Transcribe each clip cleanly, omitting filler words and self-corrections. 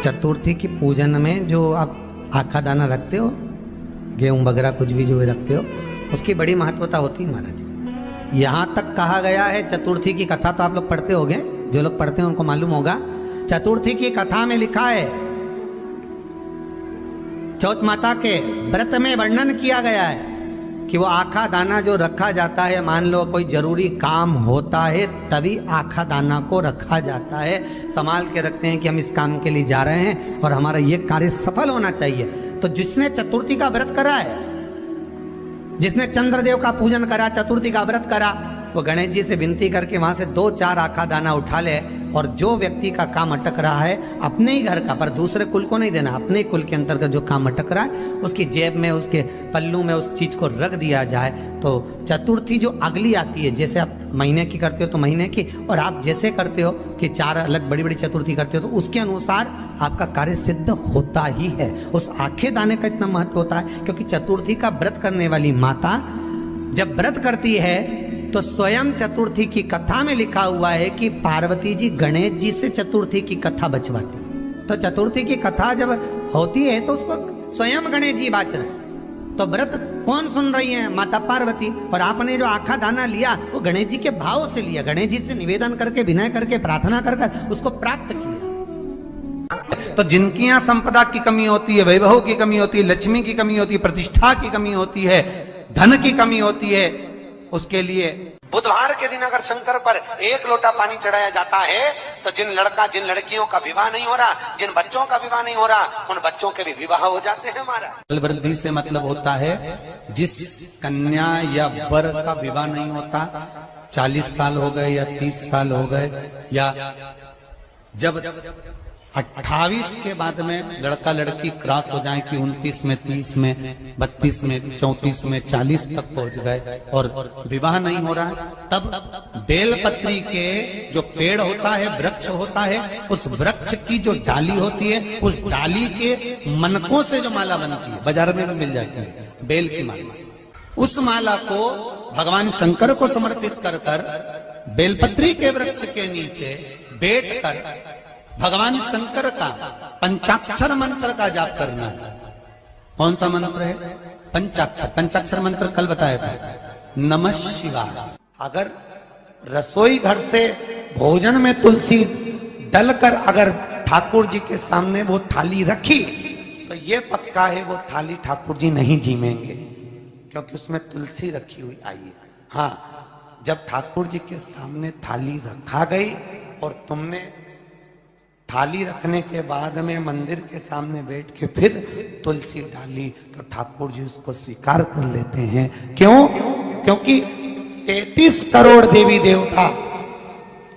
चतुर्थी की पूजन में जो आप आखा दाना रखते हो, गेहूं वगैरह कुछ भी जो भी रखते हो, उसकी बड़ी महत्वता होती है महाराज। यहाँ तक कहा गया है, चतुर्थी की कथा तो आप लोग पढ़ते होंगे, जो लोग पढ़ते हैं उनको मालूम होगा। चतुर्थी की कथा में लिखा है, चौथ माता के व्रत में वर्णन किया गया है कि वो आखा दाना जो रखा जाता है, मान लो कोई जरूरी काम होता है तभी आखा दाना को रखा जाता है, संभाल के रखते हैं कि हम इस काम के लिए जा रहे हैं और हमारा ये कार्य सफल होना चाहिए। तो जिसने चतुर्थी का व्रत करा है, जिसने चंद्रदेव का पूजन करा, चतुर्थी का व्रत करा, वो गणेश जी से विनती करके वहां से 2-4 आखा दाना उठा ले, और जो व्यक्ति का काम अटक रहा है अपने ही घर का, पर दूसरे कुल को नहीं देना, अपने ही कुल के अंतर्गत जो काम अटक रहा है उसकी जेब में, उसके पल्लू में उस चीज को रख दिया जाए। तो चतुर्थी जो अगली आती है, जैसे आप महीने की करते हो तो महीने की, और आप जैसे करते हो कि 4 अलग बड़ी बड़ी चतुर्थी करते हो तो उसके अनुसार आपका कार्य सिद्ध होता ही है। उस आखे दाने का इतना महत्व होता है क्योंकि चतुर्थी का व्रत करने वाली माता जब व्रत करती है तो स्वयं चतुर्थी की कथा में लिखा हुआ है कि पार्वती जी गणेश जी से चतुर्थी की कथा बचवाती। तो चतुर्थी की कथा जब होती है तो उसको स्वयं गणेश जी बाच रहे हैं। तो व्रत कौन सुन रही है? माता पार्वती। और आपने जो आखा दाना लिया वो गणेश जी के भाव से लिया, गणेश जी से निवेदन करके, विनय करके, प्रार्थना कर उसको प्राप्त किया। तो जिनकी यहाँ संपदा की कमी होती है, वैभव की कमी होती है, लक्ष्मी की कमी होती है, प्रतिष्ठा की कमी होती है, धन की कमी होती है, उसके लिए बुधवार के दिन अगर शंकर पर 1 लोटा पानी चढ़ाया जाता है तो जिन लड़कियों का विवाह नहीं हो रहा, जिन बच्चों का विवाह नहीं हो रहा, उन बच्चों के भी विवाह हो जाते हैं। हमारा वृद्धि से मतलब होता है जिस कन्या या वर का विवाह नहीं होता, 40 साल हो गए या 30 साल हो गए, या जब 28 के बाद में लड़का लड़की क्रॉस हो जाए कि 29 में, 30 में, 32 में, 34 में, 40 तक पहुंच गए और विवाह नहीं हो रहा है, तब बेलपत्री के जो पेड़ होता है, वृक्ष होता है, उस वृक्ष की जो डाली होती है, उस डाली के मनकों से जो माला बनती है, बाजार में भी मिल जाती है बेल की माला, उस माला को भगवान शंकर को समर्पित कर कर बेलपत्री के वृक्ष के नीचे बैठ कर भगवान शंकर का पंचाक्षर मंत्र का जाप करना है। कौन सा मंत्र है? पंचाक्षर। पंचाक्षर मंत्र कल बताया था, नमः शिवाय। अगर रसोई घर से भोजन में तुलसी डलकर अगर ठाकुर जी के सामने वो थाली रखी तो ये पक्का है वो थाली ठाकुर जी नहीं जीमेंगे, क्योंकि उसमें तुलसी रखी हुई आई है। हाँ, जब ठाकुर जी के सामने थाली रखा गई और तुमने थाली रखने के बाद में मंदिर के सामने बैठ के फिर तुलसी डाली तो ठाकुर जी उसको स्वीकार कर लेते हैं। क्यों? क्योंकि 33 करोड़ देवी देवता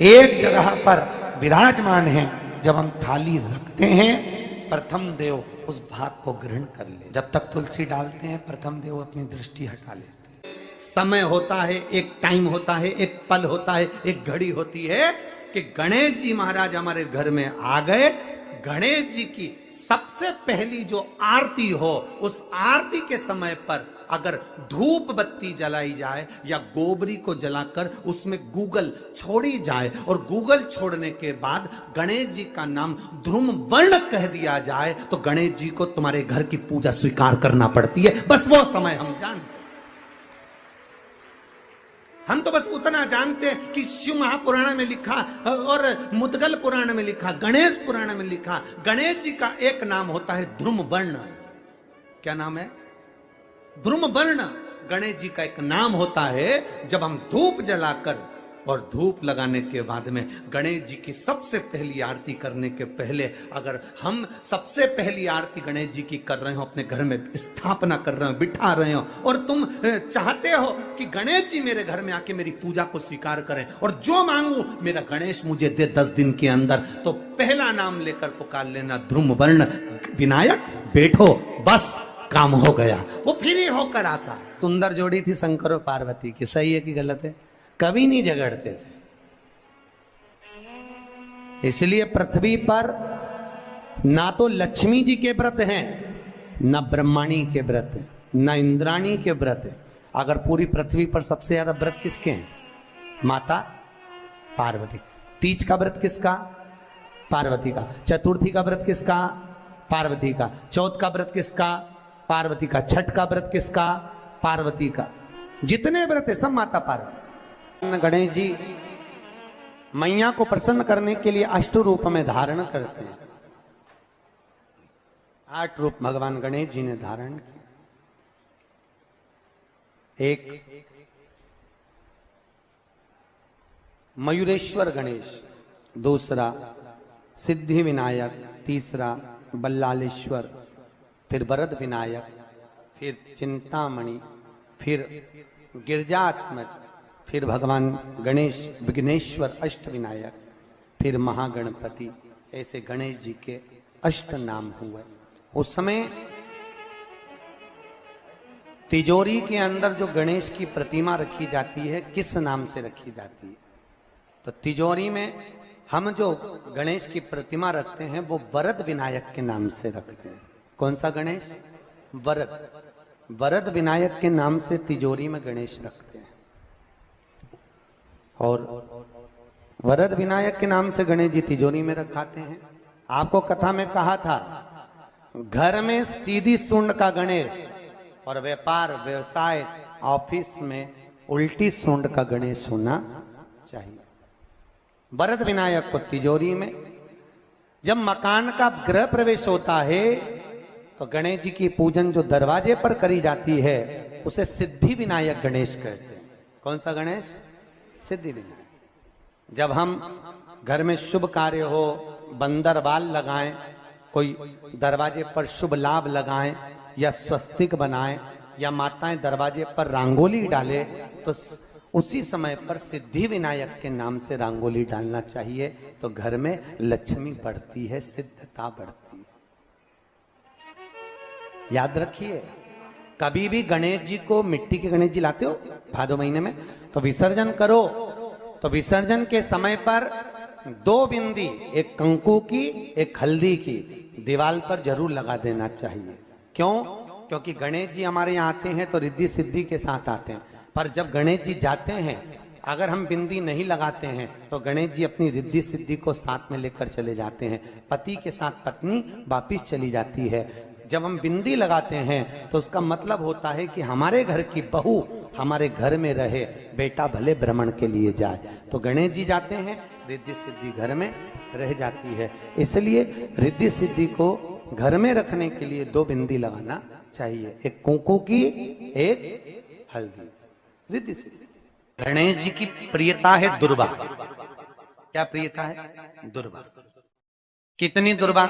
एक जगह पर विराजमान हैं। जब हम थाली रखते हैं, प्रथम देव उस भाग को ग्रहण कर ले। जब तक तुलसी डालते हैं, प्रथम देव अपनी दृष्टि हटा लेते हैं। समय होता है, एक टाइम होता है, एक पल होता है, एक घड़ी होती है कि गणेश जी महाराज हमारे घर में आ गए। गणेश जी की सबसे पहली जो आरती हो, उस आरती के समय पर अगर धूप बत्ती जलाई जाए या गोबरी को जलाकर उसमें गूगल छोड़ी जाए और गूगल छोड़ने के बाद गणेश जी का नाम ध्रुम वर्ण कह दिया जाए तो गणेश जी को तुम्हारे घर की पूजा स्वीकार करना पड़ती है। बस वो समय हम जानते, हम तो बस उतना जानते हैं कि शिव महापुराण में लिखा और मुद्गल पुराण में लिखा, गणेश पुराण में लिखा, गणेश जी का एक नाम होता है ध्रुम वर्ण। क्या नाम है? ध्रुम वर्ण गणेश जी का एक नाम होता है। जब हम धूप जलाकर और धूप लगाने के बाद में गणेश जी की सबसे पहली आरती करने के पहले अगर हम सबसे पहली आरती गणेश जी की कर रहे हो, अपने घर में स्थापना कर रहे हो, बिठा रहे हो, और तुम चाहते हो कि गणेश जी मेरे घर में आके मेरी पूजा को स्वीकार करें और जो मांगू मेरा गणेश मुझे दे 10 दिन के अंदर, तो पहला नाम लेकर पुकार लेना ध्रुम वर्ण विनायक, बैठो, बस काम हो गया। वो फिर ही होकर आता। सुंदर जोड़ी थी शंकर और पार्वती की, सही है कि गलत है? कभी नहीं झगड़ते थे। इसलिए पृथ्वी पर ना तो लक्ष्मी जी के व्रत हैं, ना ब्रह्माणी के व्रत हैं, ना इंद्राणी के व्रत हैं। अगर पूरी पृथ्वी पर सबसे ज्यादा व्रत किसके हैं? माता पार्वती। तीज का व्रत किसका? पार्वती का। चतुर्थी का व्रत किसका? पार्वती का। चौथ का व्रत किसका? पार्वती का। छठ का व्रत किसका? पार्वती का। जितने व्रत है सब माता पार्वती। गणेश जी मैया को प्रसन्न करने के लिए अष्ट रूप में धारण करते हैं। 8 रूप भगवान गणेश जी ने धारण किए। एक मयूरेश्वर गणेश, दूसरा सिद्धि विनायक, तीसरा बल्लालेश्वर, फिर वरद विनायक, फिर चिंतामणि, फिर गिरजात्मज, फिर भगवान गणेश विघ्नेश्वर अष्ट विनायक, फिर महागणपति। ऐसे गणेश जी के अष्ट नाम हुए। उस समय तिजोरी के अंदर जो गणेश की प्रतिमा रखी जाती है किस नाम से रखी जाती है? तो तिजोरी में हम जो गणेश की प्रतिमा रखते हैं वो वरद विनायक के नाम से रखते हैं। कौन सा गणेश? वरद। वरद विनायक के नाम से तिजोरी में गणेश रखते हैं। और वरद विनायक के नाम से गणेश जी तिजोरी में रखाते हैं। आपको कथा में कहा था, घर में सीधी सूंड का गणेश और व्यापार व्यवसाय ऑफिस में उल्टी सूंड का गणेश होना चाहिए। वरद विनायक को तिजोरी में। जब मकान का गृह प्रवेश होता है तो गणेश जी की पूजन जो दरवाजे पर करी जाती है उसे सिद्धि विनायक गणेश कहते हैं। कौन सा गणेश? सिद्धि विनायक। जब हम घर में शुभ कार्य हो, बंदर बाल लगाएं, कोई दरवाजे पर शुभ लाभ लगाएं या स्वस्तिक बनाएं या माताएं दरवाजे पर रंगोली डाले तो उसी समय पर सिद्धि विनायक के नाम से रंगोली डालना चाहिए। तो घर में लक्ष्मी बढ़ती है, सिद्धता बढ़ती है। याद रखिए, कभी भी गणेश जी को, मिट्टी के गणेश जी लाते हो भादो महीने में, तो विसर्जन करो तो विसर्जन के समय पर 2 बिंदी, एक कंकु की एक हल्दी की, दीवार पर जरूर लगा देना चाहिए। क्यों? क्योंकि गणेश जी हमारे यहाँ आते हैं तो रिद्धि सिद्धि के साथ आते हैं। पर जब गणेश जी जाते हैं, अगर हम बिंदी नहीं लगाते हैं तो गणेश जी अपनी रिद्धि सिद्धि को साथ में लेकर चले जाते हैं। पति के साथ पत्नी वापिस चली जाती है। जब हम बिंदी लगाते हैं तो उसका मतलब होता है कि हमारे घर की बहू हमारे घर में रहे, बेटा भले भ्रमण के लिए जाए। तो गणेश जी जाते हैं, रिद्धि सिद्धि घर में रह जाती है। इसलिए रिद्धि सिद्धि को घर में रखने के लिए 2 बिंदी लगाना चाहिए, एक कुंकू की, एक हल्दी। रिद्धि सिद्धि। गणेश जी की प्रियता है दुर्वा। क्या प्रियता है? दुर्वा। कितनी दुर्वा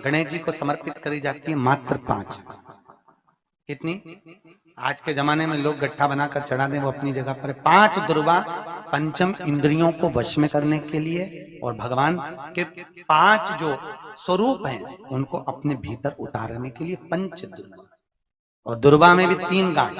गणेश जी को समर्पित करी जाती है? मात्र 5। कितनी? आज के जमाने में लोग गट्ठा बनाकर चढ़ा दें, वो अपनी जगह पर। 5 दुर्वा पंचम इंद्रियों को वश में करने के लिए और भगवान के 5 जो स्वरूप हैं उनको अपने भीतर उतारने के लिए 5 दुर्वा। और दुर्वा में भी 3 गांठ।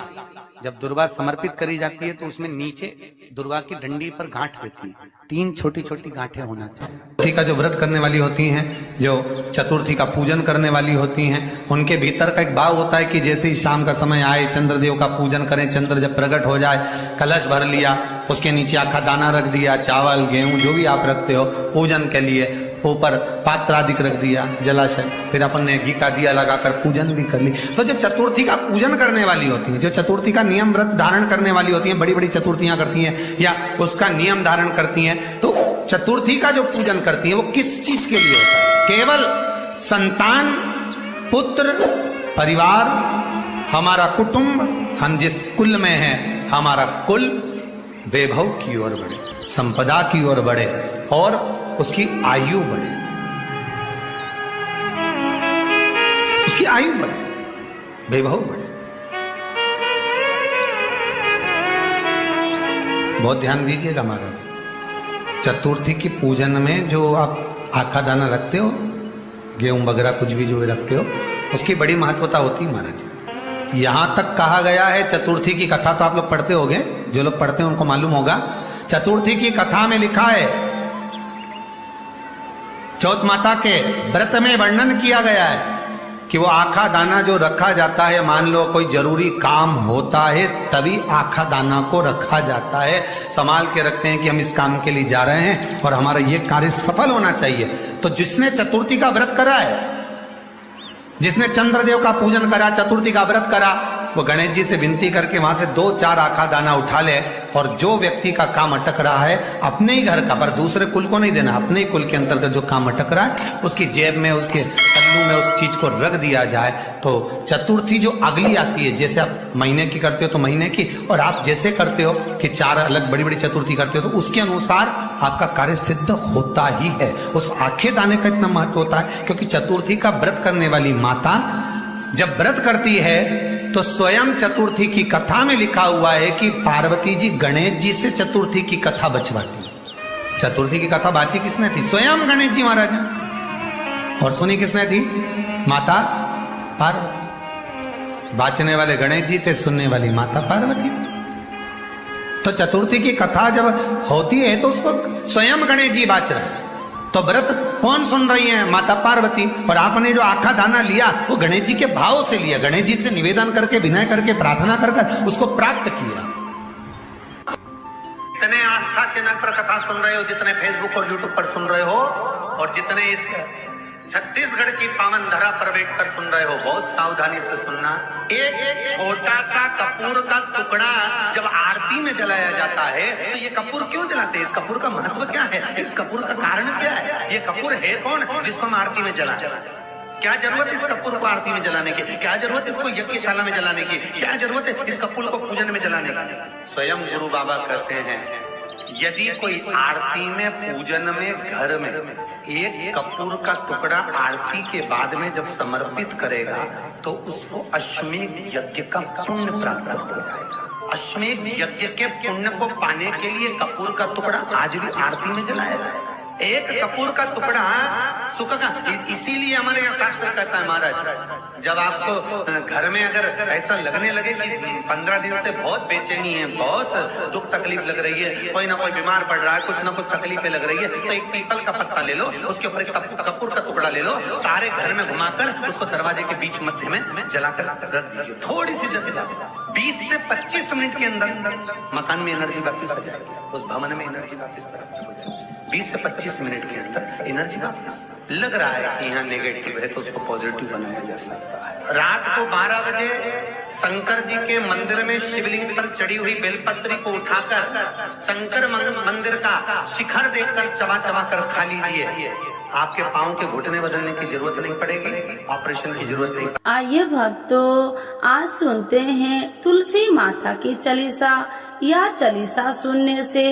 जब दुर्वा समर्पित करी जाती है तो उसमें नीचे दुर्वा की डंडी पर गांठ रहती है, 3 छोटी छोटी गांठें होना चाहिए। चतुर्थी का जो व्रत करने वाली होती हैं, जो चतुर्थी का पूजन करने वाली होती हैं, उनके भीतर का एक भाव होता है कि जैसे ही शाम का समय आए चंद्रदेव का पूजन करें। चंद्र जब प्रकट हो जाए, कलश भर लिया, उसके नीचे आखा दाना रख दिया, चावल गेहूं जो भी आप रखते हो पूजन के लिए, ऊपर पात्र आदि रख दिया, जलाशय, फिर अपन ने घी का दिया लगाकर पूजन भी कर ली। तो जो चतुर्थी का पूजन करने वाली होती है, जो चतुर्थी का नियम व्रत धारण करने वाली होती है, बड़ी बड़ी चतुर्थियां करती हैं या उसका नियम धारण करती हैं, तो चतुर्थी का जो पूजन करती है वो किस चीज के लिए होता है? केवल संतान, पुत्र, परिवार, हमारा कुटुंब, हम जिस कुल में हैं, हमारा कुल वैभव की ओर बढ़े, संपदा की ओर बढ़े और उसकी आयु बढ़े, उसकी आयु बढ़े, वैभव बढ़े। बहुत ध्यान दीजिएगा महाराज। चतुर्थी की पूजन में जो आप आखा दाना रखते हो, गेहूं वगैरह कुछ भी जो रखते हो, उसकी बड़ी महत्वता होती है महाराज। यहां तक कहा गया है, चतुर्थी की कथा तो आप लोग पढ़ते होंगे, जो लोग पढ़ते हैं उनको मालूम होगा। चतुर्थी की कथा में लिखा है, चौथ माता के व्रत में वर्णन किया गया है कि वो आखा दाना जो रखा जाता है, मान लो कोई जरूरी काम होता है तभी आखा दाना को रखा जाता है, संभाल के रखते हैं कि हम इस काम के लिए जा रहे हैं और हमारा ये कार्य सफल होना चाहिए। तो जिसने चतुर्थी का व्रत करा है, जिसने चंद्रदेव का पूजन करा, चतुर्थी का व्रत करा, वो गणेश जी से विनती करके वहां से 2-4 आखा दाना उठा ले, और जो व्यक्ति का काम अटक रहा है अपने ही घर का, पर दूसरे कुल को नहीं देना, अपने ही कुल के अंतर्गत जो काम अटक रहा है उसकी जेब में, उसके तल्लू में उस चीज को रख दिया जाए, तो चतुर्थी जो अगली आती है, जैसे आप महीने की करते हो तो महीने की, और आप जैसे करते हो कि 4 अलग बड़ी बड़ी चतुर्थी करते हो, तो उसके अनुसार आपका कार्य सिद्ध होता ही है। उस आखे दाने का इतना महत्व होता है क्योंकि चतुर्थी का व्रत करने वाली माता जब व्रत करती है तो स्वयं चतुर्थी की कथा में लिखा हुआ है कि पार्वती जी गणेश जी से चतुर्थी की कथा बचवाती। चतुर्थी की कथा बाची किसने थी? स्वयं गणेश जी महाराज ने। और सुनी किसने थी? माता पार्वती। बाचने वाले गणेश जी थे, सुनने वाली माता पार्वती थी। तो चतुर्थी की कथा जब होती है तो उसको स्वयं गणेश जी बाच रहे हैं, तो व्रत कौन सुन रही है? माता पार्वती। और आपने जो आखा दाना लिया वो गणेश जी के भाव से लिया, गणेश जी से निवेदन करके, विनय करके, प्रार्थना कर उसको प्राप्त किया। जितने आस्था चैनल पर कथा सुन रहे हो, जितने फेसबुक और यूट्यूब पर सुन रहे हो, और जितने इस छत्तीसगढ़ की पावन धरा पर बैठकर सुन रहे हो, बहुत सावधानी से सुनना। एक छोटा सा कपूर का टुकड़ा जब आरती में जलाया जाता है तो ये कपूर क्यों जलाते हैं? इस कपूर का महत्व क्या है? इस कपूर का कारण क्या है? ये कपूर है कौन जिसको हम आरती में जलाते हैं? क्या जरूरत इस कपूर को आरती में जलाने की? क्या जरूरत इसको यज्ञशाला में जलाने की? क्या जरूरत है इस कपूर को पूजन में जलाने की? स्वयं गुरु बाबा कहते हैं यदि कोई आरती में, पूजन में, घर में एक कपूर का टुकड़ा आरती के बाद में जब समर्पित करेगा तो उसको अश्वमेध यज्ञ का पुण्य प्राप्त हो जाएगा। अश्वमेध यज्ञ के पुण्य को पाने के लिए कपूर का टुकड़ा आज भी आरती में जलाया जाए। एक कपूर का टुकड़ा सुख का, इसीलिए हमारे यहाँ शास्त्र कहता है महाराज, जब आपको घर में अगर ऐसा लगने लगे कि 15 दिन से बहुत बेचैनी है, बहुत दुख तकलीफ लग रही है, कोई ना कोई बीमार पड़ रहा है, कुछ ना कुछ तकलीफें लग रही है, तो एक पीपल का पत्ता ले लो, उसके ऊपर एक कपूर का टुकड़ा ले लो, सारे घर में घुमाकर उसको दरवाजे के बीच मध्य में जलाकर रख दीजिए। थोड़ी सी जला 20 से 25 मिनट के अंदर मकान में एनर्जी वापिस आ जाएगी, उस भवन में एनर्जी वापिस आ जाएगी। 20 से 25 मिनट के अंदर एनर्जी वापस। लग रहा है कि यहाँ नेगेटिव है तो उसको पॉजिटिव बनाया जा सकता है। रात को 12 बजे शंकर जी के मंदिर में शिवलिंग पर चढ़ी हुई बेलपत्री को उठाकर शंकर मंदिर का शिखर देखकर चबा चबा कर खा लीजिए। आपके पाँव के घुटने बदलने की जरूरत नहीं पड़ेगी, ऑपरेशन की जरूरत नहीं। आइए भक्तों, आज सुनते हैं तुलसी माता की चालीसा। यह चालीसा सुनने से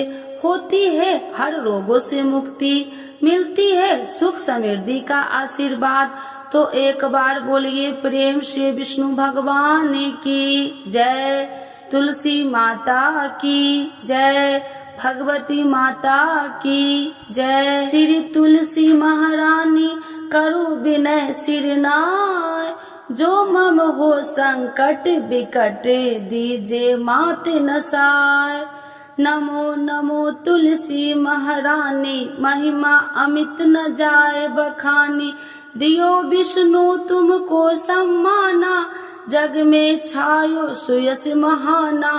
होती है हर रोगों से मुक्ति, मिलती है सुख समृद्धि का आशीर्वाद। तो एक बार बोलिए प्रेम से विष्णु भगवान की जय, तुलसी माता की जय, भगवती माता की जय। श्री तुलसी महारानी करो विनय सिरनाय, जो मम हो संकट विकट दीजे मात नसाय। नमो नमो तुलसी महारानी, महिमा अमित न जाए बखानी। दियो विष्णु तुमको सम्माना, जग में छायो सुयस महाना।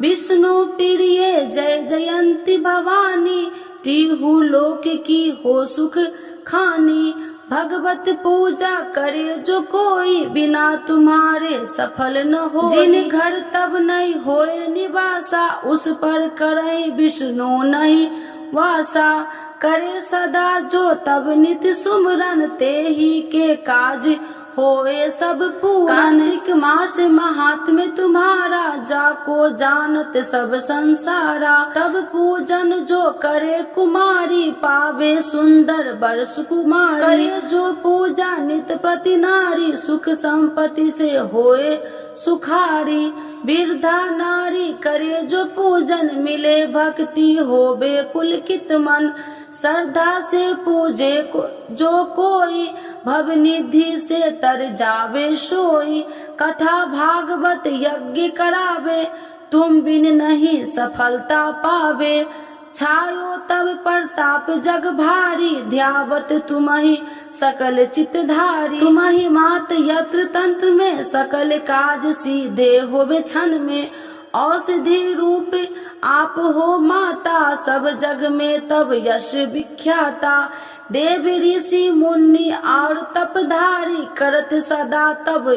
विष्णु प्रिय जय जयंती भवानी, तिहु लोक की हो सुख खानी। भगवत पूजा करे जो कोई, बिना तुम्हारे सफल न हो। जिन घर तब नहीं होए निवासा, उस पर करे विष्णु नहीं वासा। करे सदा जो तब नित सुमरन, ते ही के काज होए सब पूरन। कार्तिक मास महात्म्य तुम्हारा, जाको जानत सब संसारा। तब पूजन जो करे कुमारी, पावे सुंदर बर सुकुमारी। करे जो पूजा नित प्रति नारी, सुख संपत्ति से होए सुखारी। वृद्धा नारी करे जो पूजन, मिले भक्ति होवे पुलकित मन। श्रद्धा से पूजे जो कोई, भव निधि से तर जावे सोई। कथा भागवत यज्ञ करावे, तुम बिन नहीं सफलता पावे। छायो तब प्रताप जग भारी, ध्यावत तुम्हि सकल चितधारी। तुम्हि मात यत्र तंत्र में, सकल काज सीधे होवे क्षण में। औषधि रूप आप हो माता, सब जग में तब यश विख्याता। देव ऋषि मुनि और तपधारी, करत सदा तब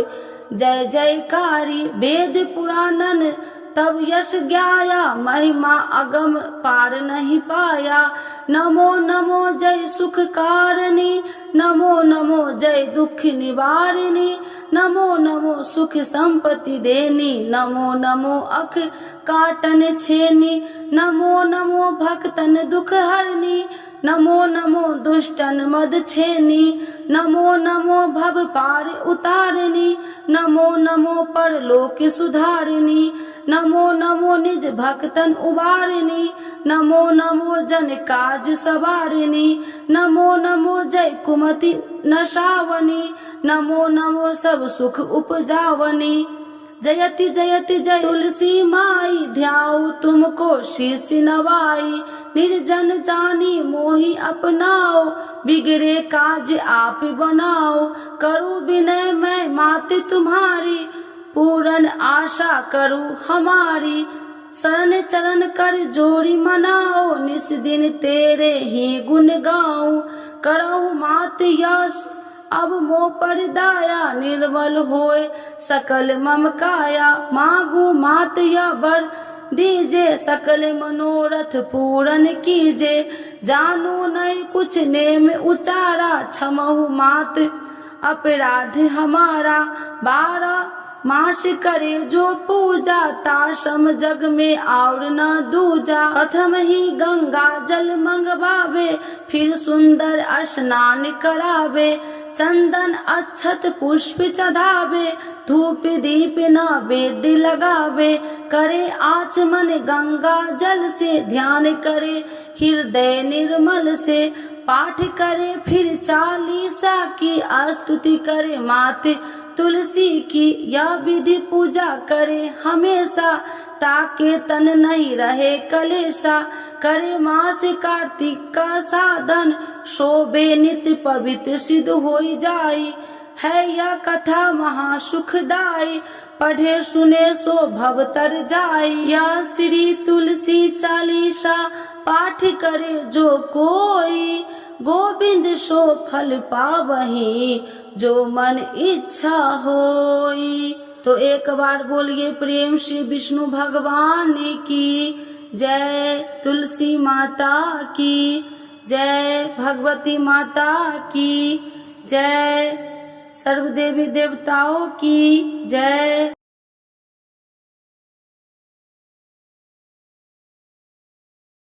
जय जयकारी। वेद पुराणन तब यश ज्ञाया, महिमा अगम पार नहीं पाया। नमो नमो जय सुख कारिणी, नमो नमो जय दुख निवारिणी। नमो नमो सुख संपत्ति देनी, नमो नमो अख काटन छेनी। नमो नमो भक्तन दुख हरनी, नमो नमो दुष्टन मद छेनी। नमो नमो भव पार उतारिणी, नमो नमो परलोक सुधारिणी। नमो नमो निज भक्तन उबारिणी, नमो नमो जन काज सवारिणी। नमो नमो जय कुमति नशावनी, नमो नमो सब सुख उपजावनी। जयति जयति जय तुलसी माई, ध्याऊ तुमको शीश नवाई। निर्जन जानी मोहि अपनाओ, बिगड़े काज आप बनाओ। करूँ विनय मैं मात तुम्हारी, पूर्ण आशा करूँ हमारी। शरण चरण कर जोड़ी मनाओ, निस दिन तेरे ही गुण गाऊं। करहु मात यश अब मोह पर दाया, निर्मल होए सकल मम काया। मांगू मात या बर दीजे, सकल मनोरथ पूर्ण कीजे। जानू नहीं कुछ नेम उचारा, क्षमहु मात अपराध हमारा। 12 मास करे जो पूजा, ताशम जग में और न दूजा। प्रथम ही गंगा जल मंगवावे, फिर सुंदर स्नान करावे। चंदन अक्षत पुष्प चढ़ावे, धूप दीप नैवेद्य लगावे। करे आचमन गंगा जल से, ध्यान करे हृदय निर्मल से। पाठ करे फिर 40 की, स्तुति करे मात तुलसी की। यह विधि पूजा करे हमेशा, ताके तन नहीं रहे कलेशा। करे मास कार्तिक का साधन, शोभे नित्य पवित्र सिद्ध होई जाई। है यह कथा महा सुखदाई, पढ़े सुने सो भव तर जाई। यह श्री तुलसी चालीसा, पाठ करे जो कोई। गोविंद सो फल पावही, जो मन इच्छा होई। तो एक बार बोलिए प्रेम से विष्णु भगवान की जय, तुलसी माता की जय, भगवती माता की जय, सर्व देवी देवताओं की जय।